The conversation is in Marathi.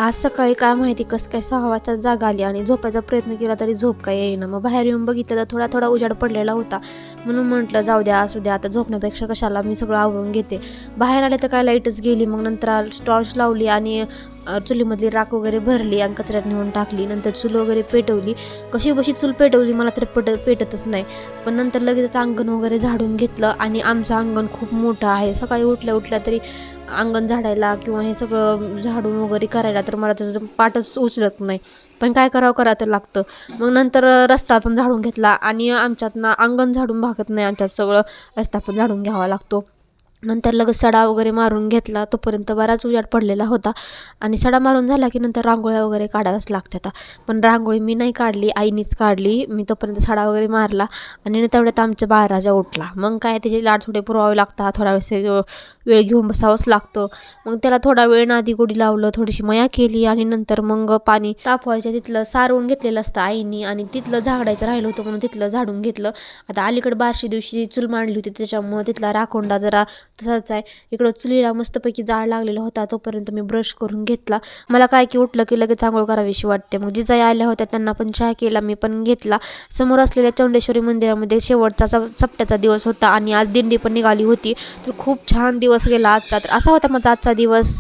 आज सकाळी काय माहिती कसं काय 6 वाजता जाग आली आणि झोपायचा प्रयत्न केला तरी झोप काय येईना. मग बाहेर येऊन बघितलं तर थोडा थोडा उजाड पडलेला होता. म्हणून म्हटलं जाऊ द्या असू द्या, आता झोपण्यापेक्षा कशाला, मी सगळं आवरून घेते. बाहेर आले तर काय लाईटच गेली. मग नंतर टॉर्च लावली आणि चुलीमधली राख वगैरे भरली आणि कचऱ्यात नेऊन टाकली. नंतर चूल वगैरे पेटवली. कशी बशी चूल पेटवली मला तर पेटतच नाही. पण नंतर लगेच अंगण वगैरे झाडून घेतलं आणि आमचं अंगण खूप मोठं आहे. सकाळी उठल्या उठल्या तरी अंगण झाडायला किंवा हे सगळं झाडून वगैरे करायला तर मला त्याचं पाठच उचलत नाही. पण काय करा तर लागतं. मग नंतर रस्ता पण झाडून घेतला आणि आमच्यात ना अंगण झाडून भागत नाही, आमच्यात सगळं रस्ता पण झाडून घ्यावा लागतो. नंतर लगेच सडा वगैरे मारून घेतला. तोपर्यंत बराच उजाड पडलेला होता आणि सडा मारून झाला की नंतर रांगोळ्या वगैरे काढाव्याच लागतात. पण रांगोळी मी नाही काढली, आईनीच काढली. मी तोपर्यंत सडा वगैरे मारला आणि तेवढ्यात आमचा बाळराजा उठला. मग काय त्याचे लाड थोडे पुरवावे लागतात, थोडा वेळ घेऊन बसावंच लागतं. मग त्याला थोडा वेळ नादी गोडी लावलं, थोडीशी मया केली आणि नंतर मग पाणी तापवायचं तिथलं सारवून घेतलेलं असतं आईनी आणि तिथलं झाडायचं राहिलं होतं म्हणून तिथलं झाडून घेतलं. आता अलीकडे बारशी दिवशी चूल मांडली होती त्याच्यामुळे तिथला राखोंडा जरा तसाच आहे. इकडं चुलीला मस्तपैकी जाळ लागलेला होता. तोपर्यंत मी ब्रश करून घेतला. मला काय की उठलं की लगेच आंघोळ करावीशी वाटते. मग जिजाई आल्या होत्या त्यांना पण चहा केला, मी पण घेतला. समोर असलेल्या चौंडेश्वरी मंदिरामध्ये शेवटचा सप्त्याचा दिवस होता आणि आज दिंडी पण निघाली होती. तर खूप छान दिवस गेला आजचा. तर असा होता माझा आजचा दिवस.